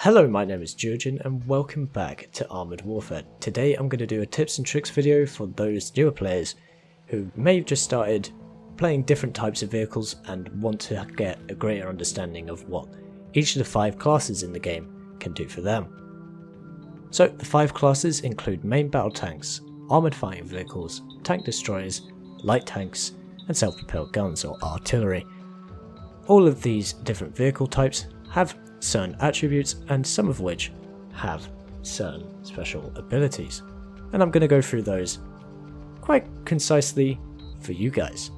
Hello, my name is Geogen and welcome back to Armored Warfare. Today I'm going to do a tips and tricks video for those newer players who may have just started playing different types of vehicles and want to get a greater understanding of what each of the 5 classes in the game can do for them. So the 5 classes include main battle tanks, armoured fighting vehicles, tank destroyers, light tanks and self-propelled guns or artillery. All of these different vehicle types have certain attributes and some of which have certain special abilities, and I'm going to go through those quite concisely for you guys.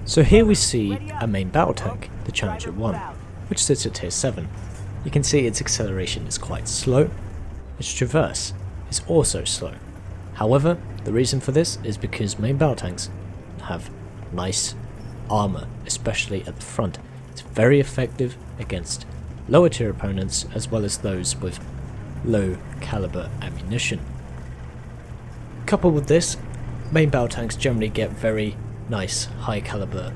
So here we see a main battle tank, the Challenger 1, which sits at tier 7. You can see its acceleration is quite slow, its traverse is also slow. However, the reason for this is because main battle tanks have nice armour, especially at the front. It's very effective against lower tier opponents as well as those with low caliber ammunition. Coupled with this, main battle tanks generally get very nice high caliber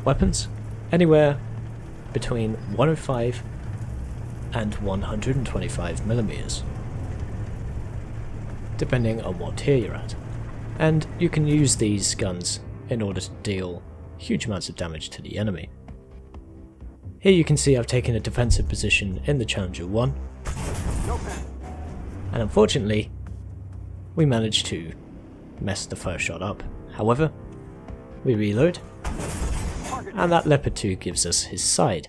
weapons, anywhere between 105 and 125mm, depending on what tier you're at. And you can use these guns in order to deal huge amounts of damage to the enemy. Here you can see I've taken a defensive position in the Challenger 1, and unfortunately we managed to mess the first shot up. However, we reload, and that Leopard 2 gives us his side,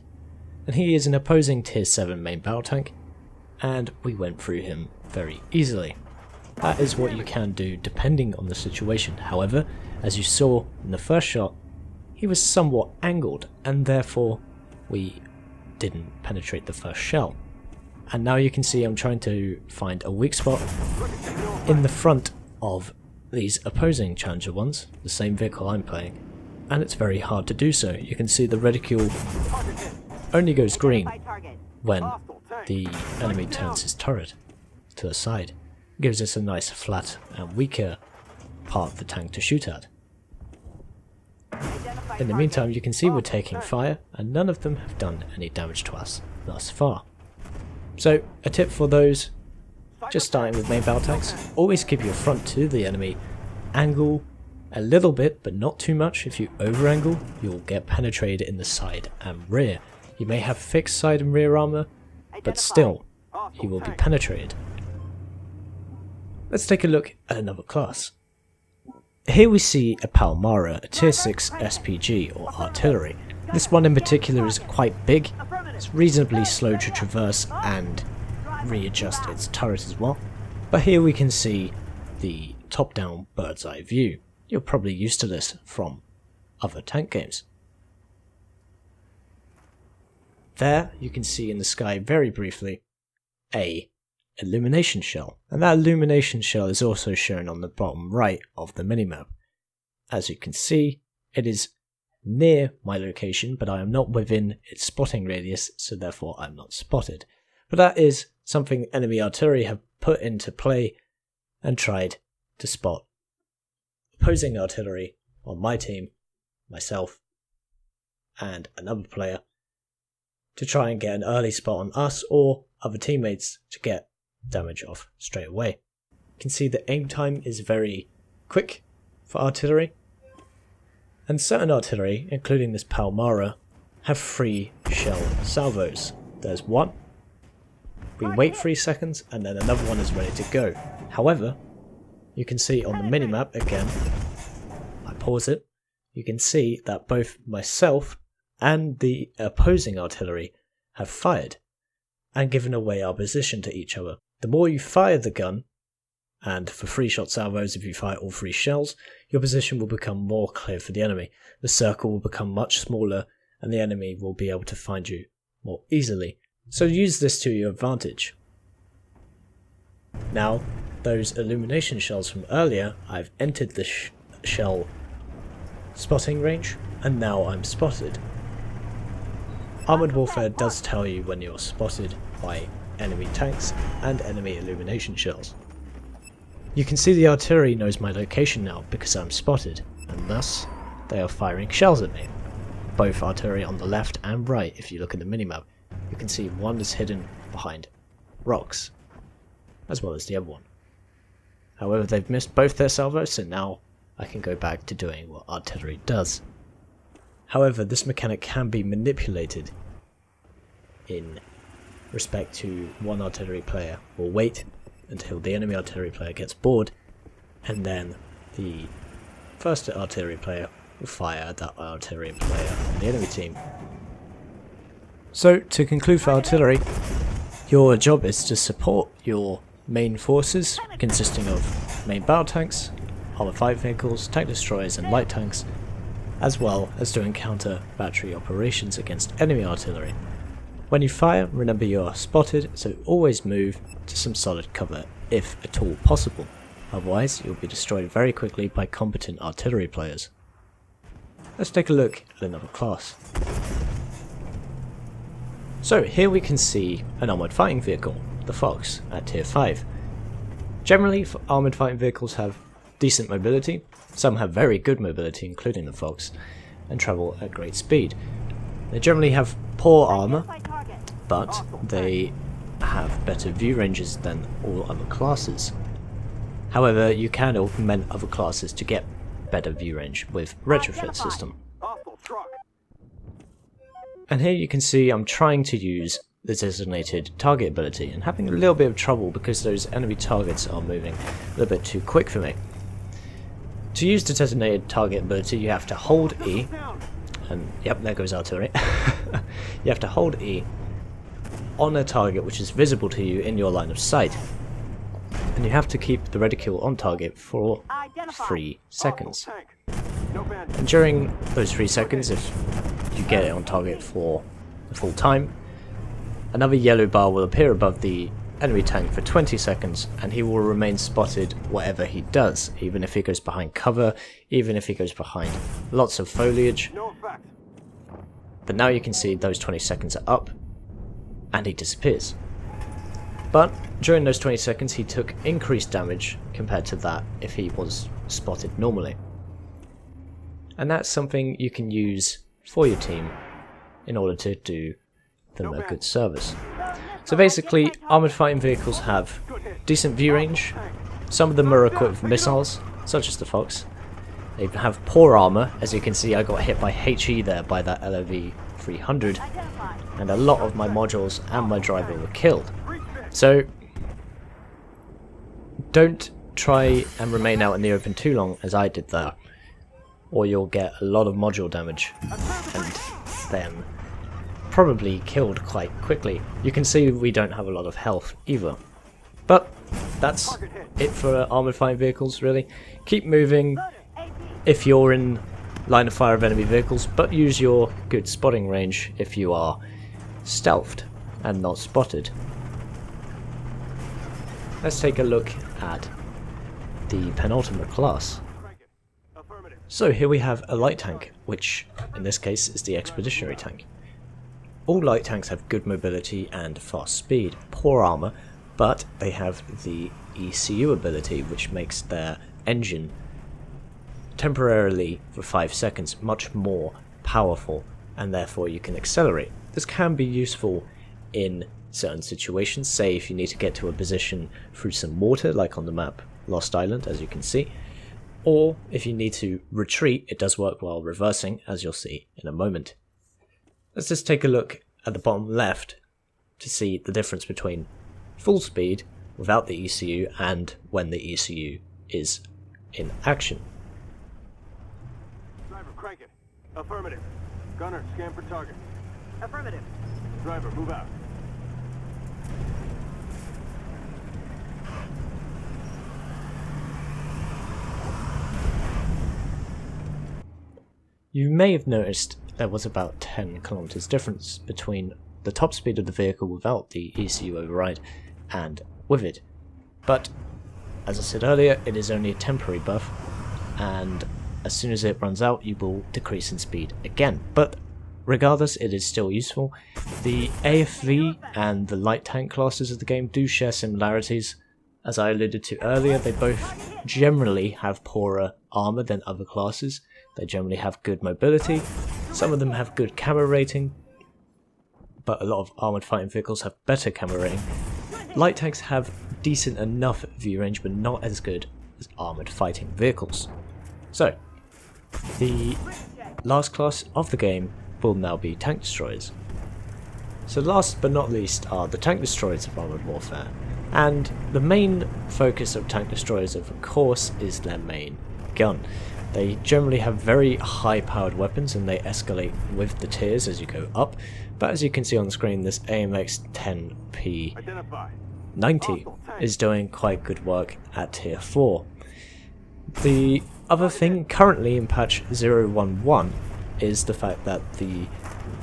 and he is an opposing tier 7 main battle tank, and we went through him very easily. That is what you can do depending on the situation. However, as you saw in the first shot, he was somewhat angled, and therefore we didn't penetrate the first shell. And now you can see I'm trying to find a weak spot in the front of these opposing Challenger 1s, the same vehicle I'm playing, and it's very hard to do so. You can see the reticule only goes green when the enemy turns his turret to the side. It gives us a nice flat and weaker part of the tank to shoot at. In the meantime, you can see we're taking fire, and none of them have done any damage to us thus far. So, a tip for those just starting with main battle tanks: always keep your front to the enemy, angle a little bit but not too much. If you over angle, you'll get penetrated in the side and rear. You may have fixed side and rear armor, but still, you will be penetrated. Let's take a look at another class. Here we see a Palmyra, a tier 6 SPG or artillery. This one in particular is quite big, it's reasonably slow to traverse and readjust its turret as well. But here we can see the top down bird's eye view. You're probably used to this from other tank games. There you can see in the sky very briefly a illumination shell, and that illumination shell is also shown on the bottom right of the minimap. As you can see, it is near my location, but I am not within its spotting radius, so therefore I'm not spotted. But that is something enemy artillery have put into play and tried to spot opposing artillery on my team, myself, and another player, to try and get an early spot on us or other teammates to get damage off straight away. You can see the aim time is very quick for artillery, and certain artillery, including this Palmyra, have 3 shell salvos. There's one, we wait 3 seconds, and then another one is ready to go. However, you can see on the minimap again, I pause it, you can see that both myself and the opposing artillery have fired and given away our position to each other. The more you fire the gun, and for 3 shot salvos if you fire all 3 shells, your position will become more clear for the enemy. The circle will become much smaller and the enemy will be able to find you more easily. So use this to your advantage. Now, those illumination shells from earlier, I've entered the shell spotting range, and now I'm spotted. Armored Warfare does tell you when you're spotted by enemy tanks and enemy illumination shells. You can see the artillery knows my location now because I'm spotted, and thus they are firing shells at me. Both artillery on the left and right if you look at the minimap. you can see one is hidden behind rocks, as well as the other one. However, they've missed both their salvos, so now I can go back to doing what artillery does. However, this mechanic can be manipulated in respect to one artillery player will wait until the enemy artillery player gets bored, and then the first artillery player will fire at that artillery player on the enemy team. So, to conclude for artillery, your job is to support your main forces, consisting of main battle tanks, armored fight vehicles, tank destroyers and light tanks, as well as doing counter battery operations against enemy artillery. When you fire, remember you are spotted, so always move to some solid cover if at all possible, otherwise you'll be destroyed very quickly by competent artillery players. Let's take a look at another class. So here we can see an armoured fighting vehicle, the Fox, at tier 5. Generally, armoured fighting vehicles have decent mobility, some have very good mobility including the Fox, and travel at great speed. They generally have poor armour, but they have better view ranges than all other classes. However, you can augment other classes to get better view range with retrofit system. And here you can see I'm trying to use the designated target ability and having a little bit of trouble because those enemy targets are moving a little bit too quick for me. To use the designated target ability you have to hold E, and yep, there goes artillery. You have to hold E on a target which is visible to you in your line of sight. And you have to keep the reticule on target for 3 seconds. And during those 3 seconds, if you get it on target for the full time, another yellow bar will appear above the enemy tank for 20 seconds and he will remain spotted whatever he does, even if he goes behind cover, even if he goes behind lots of foliage. But now you can see those 20 seconds are up and he disappears. But during those 20 seconds he took increased damage compared to that if he was spotted normally. And that's something you can use for your team in order to do them a good service. So basically, armoured fighting vehicles have decent view range, some of them are equipped with missiles, such as the Fox. They have poor armour, as you can see I got hit by HE there by that LOV 300, and a lot of my modules and my driver were killed. So don't try and remain out in the open too long as I did there, or you'll get a lot of module damage and then probably killed quite quickly. You can see we don't have a lot of health either. But that's it for armoured fighting vehicles really. Keep moving if you're in line of fire of enemy vehicles, but use your good spotting range if you are stealthed and not spotted. Let's take a look at the penultimate class. So here we have a light tank, which in this case is the expeditionary tank. All light tanks have good mobility and fast speed, poor armour, but they have the ECU ability which makes their engine temporarily for 5 seconds much more powerful, and therefore you can accelerate. This can be useful in certain situations, say if you need to get to a position through some water like on the map Lost Island as you can see, or if you need to retreat it does work while reversing as you'll see in a moment. Let's just take a look at the bottom left to see the difference between full speed without the ECU and when the ECU is in action. Driver, crank it. Affirmative. Gunner, scan for target. Affirmative. Driver, move out. You may have noticed there was about 10 kilometers difference between the top speed of the vehicle without the ECU override and with it. But as I said earlier, it is only a temporary buff, and as soon as it runs out you will decrease in speed again. But regardless, it is still useful. The AFV and the light tank classes of the game do share similarities. As I alluded to earlier, they both generally have poorer armour than other classes. They generally have good mobility, some of them have good camo rating, but a lot of armoured fighting vehicles have better camera rating, light tanks have decent enough view range but not as good as armoured fighting vehicles. So, the last class of the game will now be tank destroyers. So last but not least are the tank destroyers of Armoured Warfare, and the main focus of tank destroyers of course is their main gun. They generally have very high powered weapons and they escalate with the tiers as you go up, but as you can see on the screen, this AMX 10P90 is doing quite good work at tier 4. The other thing currently in patch 0.11 is the fact that the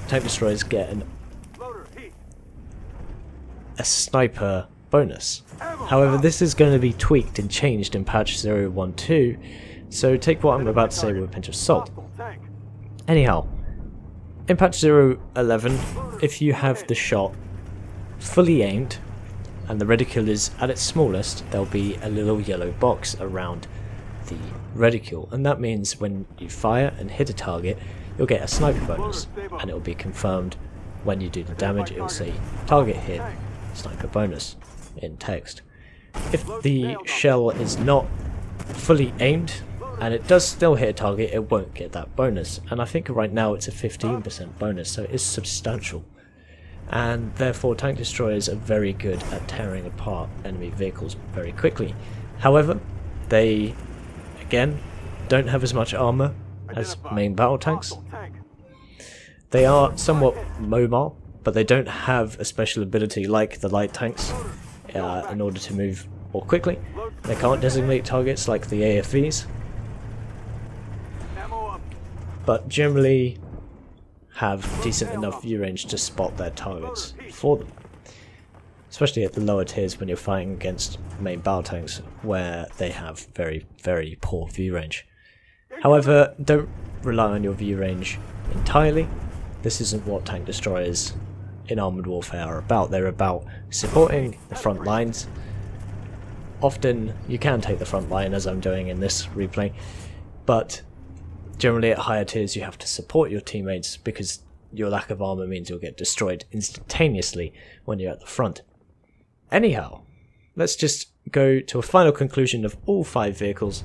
tank destroyers get a sniper bonus. However, this is going to be tweaked and changed in patch 0.12, so take what I'm about to say with a pinch of salt. Anyhow, in patch 0.11, if you have the shot fully aimed and the reticule is at its smallest, there'll be a little yellow box around the reticule, and that means when you fire and hit a target, you'll get a sniper bonus, and it will be confirmed when you do the damage. It will say target hit, sniper bonus in text. If the shell is not fully aimed and it does still hit a target, it won't get that bonus, and I think right now it's a 15% bonus, so it's substantial, and therefore tank destroyers are very good at tearing apart enemy vehicles very quickly. However, they again don't have as much armor as main battle tanks. They are somewhat mobile, but they don't have a special ability like the light tanks in order to move more quickly. They can't designate targets like the AFVs, but generally have decent enough view range to spot their targets for them, especially at the lower tiers when you're fighting against main battle tanks where they have very, very poor view range. However, don't rely on your view range entirely. This isn't what tank destroyers in Armoured Warfare are about. They're about supporting the front lines. Often you can take the front line, as I'm doing in this replay, but generally at higher tiers you have to support your teammates because your lack of armor means you'll get destroyed instantaneously when you're at the front. Anyhow, let's just go to a final conclusion of all 5 vehicles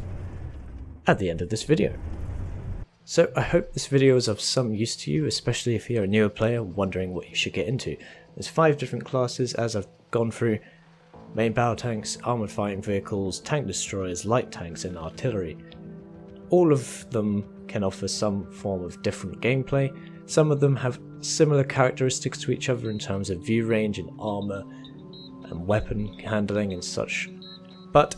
at the end of this video. So I hope this video is of some use to you, especially if you're a newer player wondering what you should get into. There's 5 different classes as I've gone through: main battle tanks, armoured fighting vehicles, tank destroyers, light tanks and artillery. All of them can offer some form of different gameplay. Some of them have similar characteristics to each other in terms of view range and armour and weapon handling and such. But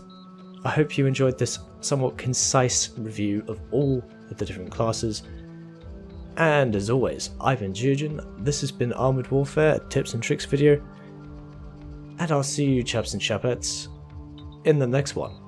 I hope you enjoyed this somewhat concise review of all of the different classes. And as always, I've been Geogen, this has been Armoured Warfare, a tips and tricks video, and I'll see you chaps and chapettes in the next one.